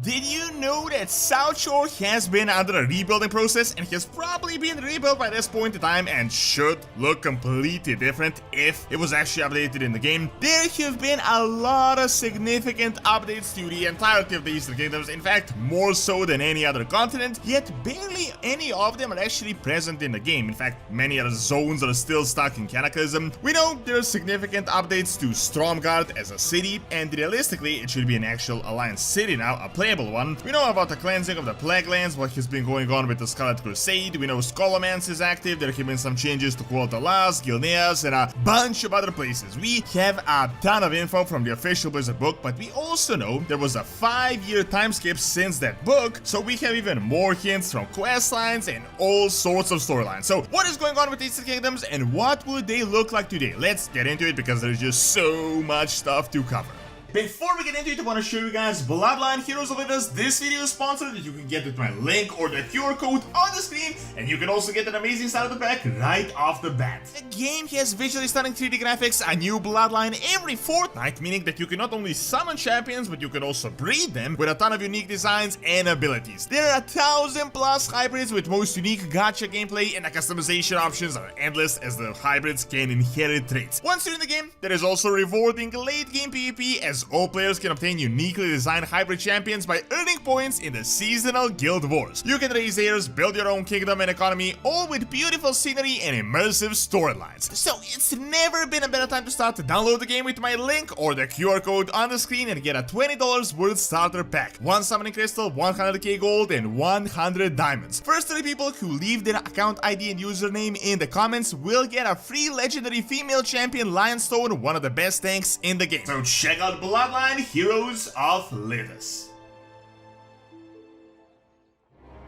Did you know that Southsore has been under a rebuilding process and has probably been rebuilt by this point in time and should look completely different if it was actually updated in the game? There have been a lot of significant updates to the entirety of the Eastern Kingdoms, in fact more so than any other continent, yet barely any of them are actually present in the game. In fact, many other zones are still stuck in Cataclysm. We know there are significant updates to Stromgarde as a city, and realistically it should be an actual Alliance city now, a playable one. We know about the cleansing of the Plaguelands, what has been going on with the Scarlet Crusade. We know Scholomance is active, there have been some changes to Quel'Thalas, Gilneas, and a bunch of other places. We have a ton of info from the official Blizzard book, but we also know there was a 5-year time skip since that book, so we have even more hints from quest lines and all sorts of storylines. So what is going on with the Eastern Kingdoms and what would they look like today? Let's get into it because there's just so much stuff to cover. Before we get into it, I want to show you guys Bloodline Heroes with us. This video is sponsored that you can get with my link or the QR code on the screen, and you can also get an amazing starter pack right off the bat. The game has visually stunning 3D graphics, a new Bloodline every fortnight, meaning that you can not only summon champions, but you can also breed them with a ton of unique designs and abilities. There are 1,000+ hybrids with most unique gacha gameplay, and the customization options are endless as the hybrids can inherit traits. Once you're in the game, there is also rewarding late game PvP, as all players can obtain uniquely designed hybrid champions by earning points in the seasonal guild wars. You can raise heirs, build your own kingdom and economy, all with beautiful scenery and immersive storylines. So it's never been a better time to start to download the game with my link or the QR code on the screen and get a $20 worth starter pack, 1 summoning crystal, 100k gold, and 100 diamonds. First 3 people who leave their account ID and username in the comments will get a free legendary female champion Lionstone, one of the best tanks in the game. So check out Bloodline Heroes of Lithus.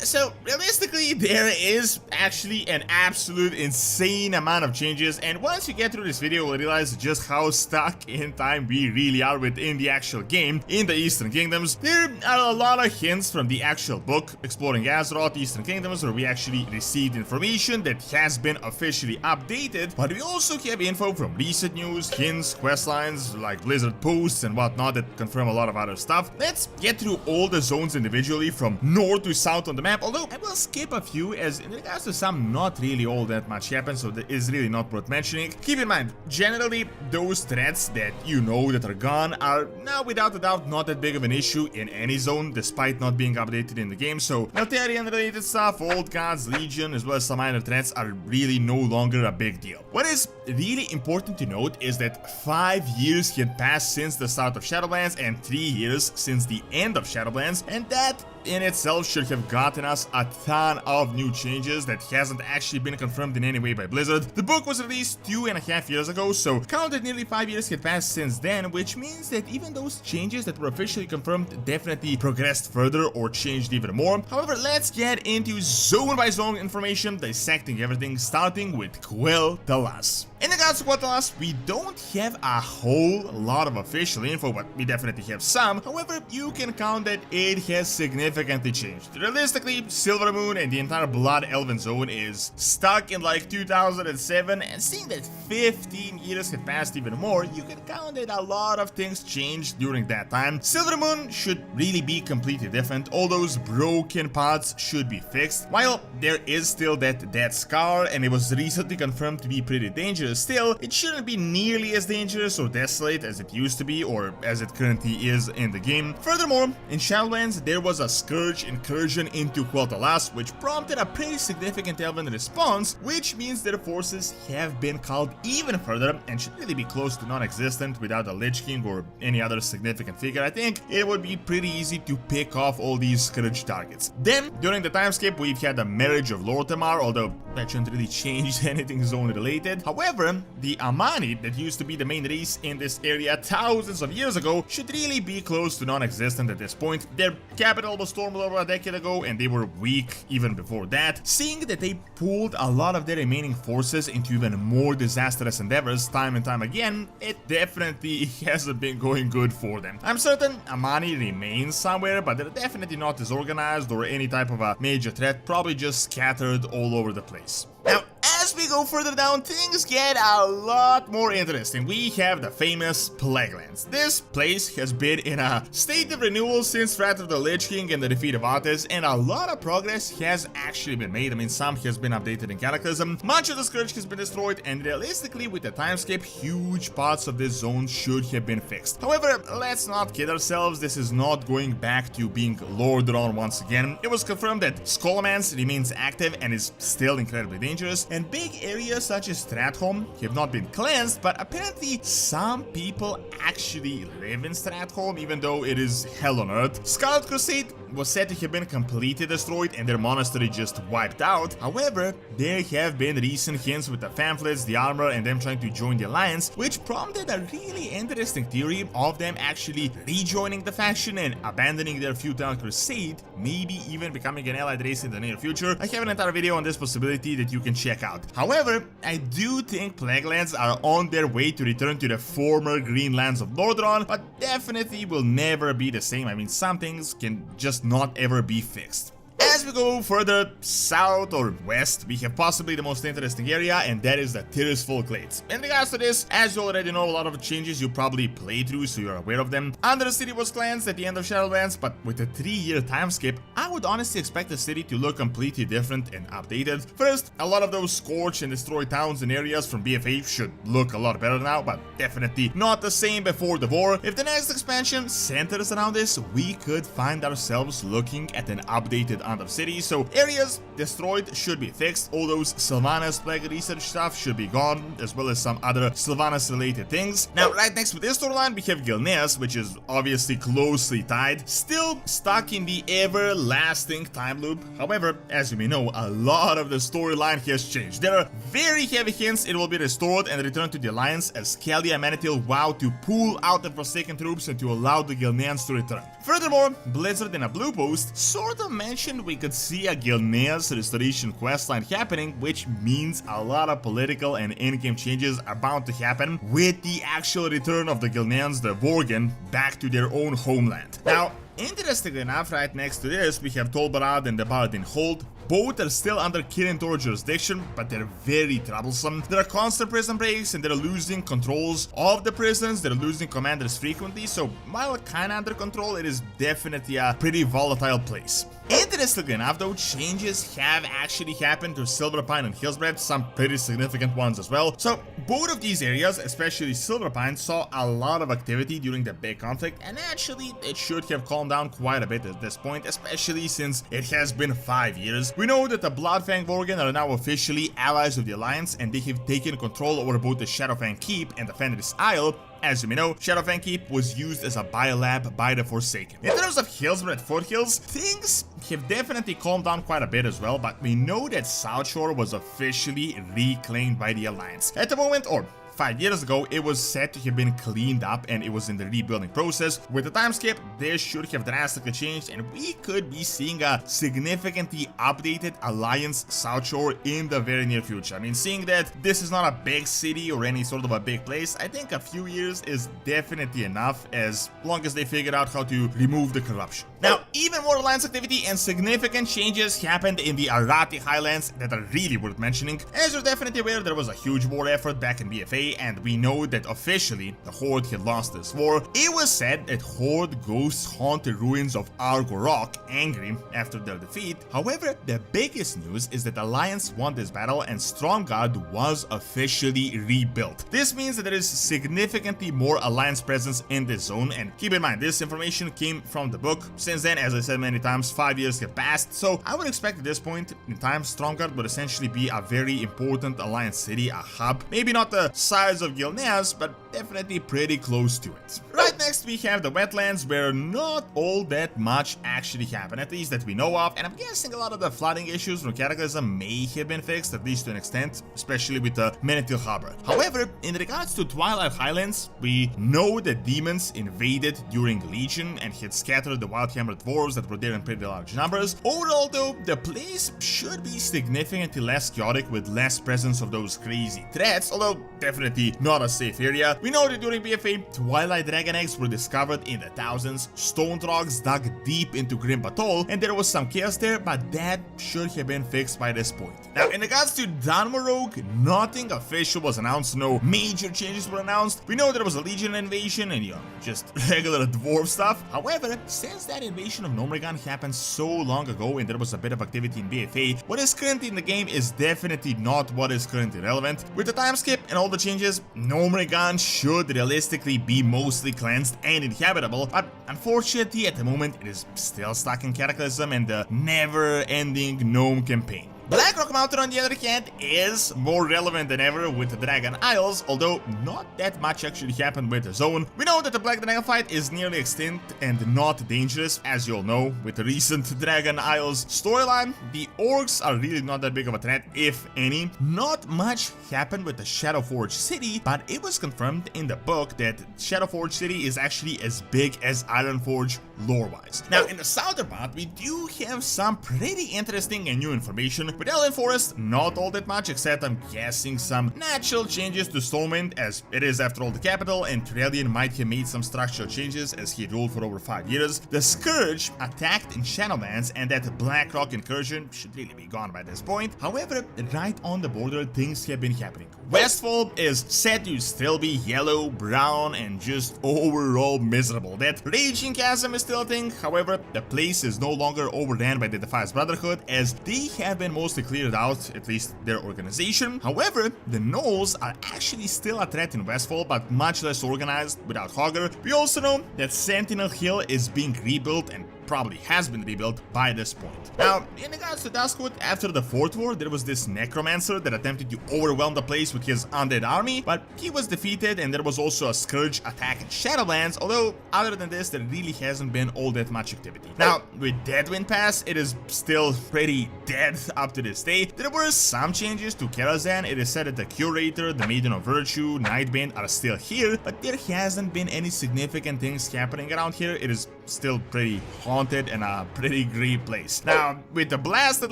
So, realistically, there is actually an absolute insane amount of changes, and once you get through this video, you'll realize just how stuck in time we really are within the actual game in the Eastern Kingdoms. There are a lot of hints from the actual book, Exploring Azeroth, Eastern Kingdoms, where we actually received information that has been officially updated, but we also have info from recent news, hints, questlines, like Blizzard posts and whatnot that confirm a lot of other stuff. Let's get through all the zones individually from north to south on the map, although I will skip a few as in regards to some not really all that much happens, so that is really not worth mentioning. Keep in mind, generally those threats that you know that are gone are now without a doubt not that big of an issue in any zone despite not being updated in the game, so Eltharion related stuff, Old Gods, Legion, as well as some minor threats are really no longer a big deal. What is really important to note is that 5 years had passed since the start of Shadowlands and 3 years since the end of Shadowlands, and that in itself should have gotten us a ton of new changes that hasn't actually been confirmed in any way by Blizzard. The book was released 2.5 years ago, so count that nearly 5 years had passed since then, which means that even those changes that were officially confirmed definitely progressed further or changed even more. However, let's get into zone by zone information, dissecting everything, starting with Quel'Thalas. In regards to Quel'Thalas, we don't have a whole lot of official info, but we definitely have some. However, you can count that it has significantly changed. Realistically, Silvermoon and the entire Blood Elven zone is stuck in like 2007, and seeing that 15 years had passed even more, you can count that a lot of things changed during that time. Silvermoon should really be completely different. All those broken parts should be fixed. While there is still that dead scar, and it was recently confirmed to be pretty dangerous still, it shouldn't be nearly as dangerous or desolate as it used to be or as it currently is in the game. Furthermore, in Shadowlands there was a Scourge incursion into Quel'Thalas, which prompted a pretty significant Elven response, which means their forces have been culled even further and should really be close to non-existent without a Lich King or any other significant figure. I think it would be pretty easy to pick off all these Scourge targets. Then, during the time skip, we've had the marriage of Lor'themar, although that shouldn't really change anything zone related. However, the Amani that used to be the main race in this area thousands of years ago should really be close to non-existent at this point. Their capital was stormed over a decade ago and they were weak even before that. Seeing that they pulled a lot of their remaining forces into even more disastrous endeavors time and time again, it definitely hasn't been going good for them. I'm certain Amani remains somewhere, but they're definitely not disorganized or any type of a major threat, probably just scattered all over the place. Now, as we go further down, things get a lot more interesting. We have the famous Plaguelands. This place has been in a state of renewal since Wrath of the Lich King and the defeat of Arthas, and a lot of progress has actually been made. I mean, some has been updated in Cataclysm, much of the Scourge has been destroyed, and realistically, with the timescape, huge parts of this zone should have been fixed. However, let's not kid ourselves, this is not going back to being lorded on once again. It was confirmed that Scholomance remains active and is still incredibly dangerous, and big areas such as Stratholme have not been cleansed, but apparently some people actually live in Stratholme, even though it is hell on earth. Scarlet Crusade was said to have been completely destroyed and their monastery just wiped out. However, there have been recent hints with the pamphlets, the armor, and them trying to join the alliance, which prompted a really interesting theory of them actually rejoining the faction and abandoning their futile crusade, maybe even becoming an allied race in the near future. I have an entire video on this possibility that you can check out. However, I do think Plaguelands are on their way to return to the former green lands of Lordaeron, but definitely will never be the same. I mean, some things can just not ever be fixed. As we go further south or west, we have possibly the most interesting area, and that is the Tirisful Glades. In regards to this, as you already know, a lot of the changes you probably played through, so you're aware of them. Undercity was cleansed at the end of Shadowlands, but with a 3-year timeskip, I would honestly expect the city to look completely different and updated. First, a lot of those scorched and destroyed towns and areas from BFA should look a lot better now, but definitely not the same before the war. If the next expansion centers around this, we could find ourselves looking at an updated Undercity, so areas destroyed should be fixed, all those Sylvanas Plague research stuff should be gone, as well as some other Sylvanas related things. Now, right next to this storyline, we have Gilneas, which is obviously closely tied, still stuck in the everlasting time loop. However, as you may know, a lot of the storyline has changed. There are very heavy hints it will be restored and returned to the Alliance, as Kalia Manateel vowed to pull out the Forsaken troops and to allow the Gilneans to return. Furthermore, Blizzard in a blue post sort of mentioned we could see a Gilneas restoration questline happening, which means a lot of political and in-game changes are bound to happen with the actual return of the Gilneans, the Vorgen, back to their own homeland. Now, interestingly enough, right next to this, we have Tolbarad and the Baradin Hold. Both are still under Kirin Tor jurisdiction, but they're very troublesome. There are constant prison breaks, and they're losing controls of the prisons, they're losing commanders frequently, so while kinda under control, it is definitely a pretty volatile place. Interestingly enough though, changes have actually happened to Silverpine and Hillsbrad, some pretty significant ones as well. So both of these areas, especially Silverpine, saw a lot of activity during the big conflict, and actually it should have calmed down quite a bit at this point, especially since it has been 5 years. We know that the Bloodfang Vorgen are now officially allies of the Alliance, and they have taken control over both the Shadowfang Keep and the Fenris Isle. As you may know, Shadowfang Keep was used as a biolab by the Forsaken. In terms of Hillsbrad Foothills, things have definitely calmed down quite a bit as well, but we know that Southsore was officially reclaimed by the Alliance. At the moment, or 5 years ago, it was said to have been cleaned up and it was in the rebuilding process. With the time skip, this should have drastically changed, and we could be seeing a significantly updated Alliance Southshore in the very near future. I mean, seeing that this is not a big city or any sort of a big place, I think a few years is definitely enough, as long as they figure out how to remove the corruption. Now, even more Alliance activity and significant changes happened in the Arati Highlands that are really worth mentioning. As you're definitely aware, there was a huge war effort back in BFA, and we know that officially the Horde had lost this war. It was said that Horde ghosts haunt the ruins of Argorok, angry after their defeat. However, the biggest news is that Alliance won this battle and Stromgarde was officially rebuilt. This means that there is significantly more Alliance presence in this zone, and keep in mind, this information came from the book. Since then, as I said many times, 5 years have passed, so I would expect at this point in time, Stromgarde would essentially be a very important Alliance city, a hub. Maybe not the size of Gilneas, but definitely pretty close to it. Right next, we have the wetlands, where not all that much actually happened, at least that we know of, and I'm guessing a lot of the flooding issues from Cataclysm may have been fixed, at least to an extent, especially with the Manateel Harbor. However, in regards to Twilight Highlands, we know that demons invaded during Legion and had scattered the Wildhammer dwarves that were there in pretty large numbers. Overall though, the place should be significantly less chaotic with less presence of those crazy threats, although definitely not a safe area. We know that during BFA, Twilight Dragon eggs were discovered in the thousands, stone trogs dug deep into Grim Atoll, and there was some chaos there, but that should have been fixed by this point. Now, in regards to Dunmore, nothing official was announced, no major changes were announced. We know there was a Legion invasion and, just regular dwarf stuff. However, since that invasion of Gnormrigan happened so long ago and there was a bit of activity in BFA, what is currently in the game is definitely not what is currently relevant. With the time skip and all the changes, Gnormrigan should realistically be mostly cleansed and inhabitable, but unfortunately at the moment it is still stuck in Cataclysm and the never-ending Gnome campaign. Blackrock Mountain, on the other hand, is more relevant than ever with the Dragon Isles, although not that much actually happened with the zone. We know that the Black Dragonflight is nearly extinct and not dangerous, as you all know, with the recent Dragon Isles storyline. The orcs are really not that big of a threat, if any. Not much happened with the Shadowforge City, but it was confirmed in the book that Shadowforge City is actually as big as Ironforge lore-wise. Now, in the southern part, we do have some pretty interesting and new information. With Elven Forest, not all that much, except I'm guessing some natural changes to Stormwind, as it is after all the capital, and Tyrellian might have made some structural changes as he ruled for over 5 years. The Scourge attacked in Scholomance, and that Blackrock incursion should really be gone by this point. However, right on the border, things have been happening. Westfall is said to still be yellow, brown, and just overall miserable. That Raging Chasm is still a thing, however, the place is no longer overran by the Defiance Brotherhood, as they have been mostly cleared out, at least their organization. However, the Gnolls are actually still a threat in Westfall, but much less organized without Hogger. We also know that Sentinel Hill is being rebuilt and probably has been rebuilt by this point. Now, in regards to Duskwood, after the Fourth War, there was this Necromancer that attempted to overwhelm the place with his undead army, but he was defeated, and there was also a Scourge attack in Shadowlands, although other than this, there really hasn't been all that much activity. Now, with Deadwind Pass, it is still pretty dead up to this day. There were some changes to Karazhan. It is said that the Curator, the Maiden of Virtue, Nightbane are still here, but there hasn't been any significant things happening around here. It is still pretty haunted and a pretty great place. Now, with the Blasted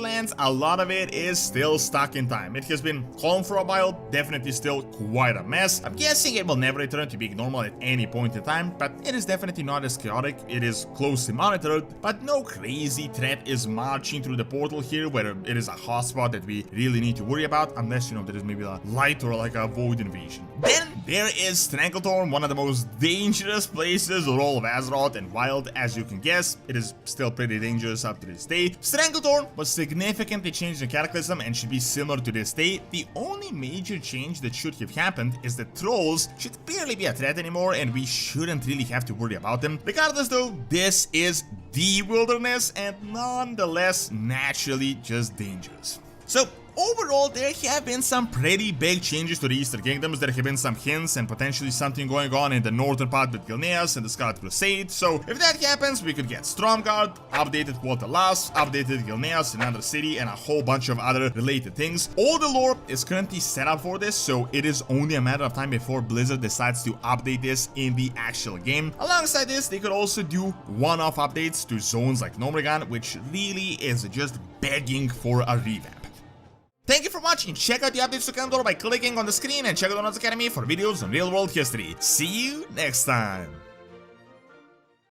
Lands, a lot of it is still stuck in time. It has been calm for a while, definitely still quite a mess. I'm guessing it will never return to being normal at any point in time, but it is definitely not as chaotic. It is closely monitored, but no crazy threat is marching through the portal here where it is a hotspot that we really need to worry about, unless, there is maybe a light or like a void invasion. Then there is Strangletorn, one of the most dangerous places in all of Azeroth, and wild as you can guess, it is still pretty dangerous up to this day. Strangletorn was significantly changed in Cataclysm and should be similar to this day. The only major change that should have happened is that trolls should barely be a threat anymore, and we shouldn't really have to worry about them. Regardless though, this is the wilderness and nonetheless naturally just dangerous. So overall, there have been some pretty big changes to the Eastern Kingdoms. There have been some hints and potentially something going on in the northern part with Gilneas and the Scarlet Crusade. So if that happens, we could get Stromgarde, updated Quel'Thalas, updated Gilneas and Undercity, and a whole bunch of other related things. All the lore is currently set up for this, so it is only a matter of time before Blizzard decides to update this in the actual game. Alongside this, they could also do one-off updates to zones like Gnormrigan, which really is just begging for a revamp. Thank you for watching. Check out the updates to come by clicking on the screen, and check out Donut's Academy for videos on real-world history. See you next time.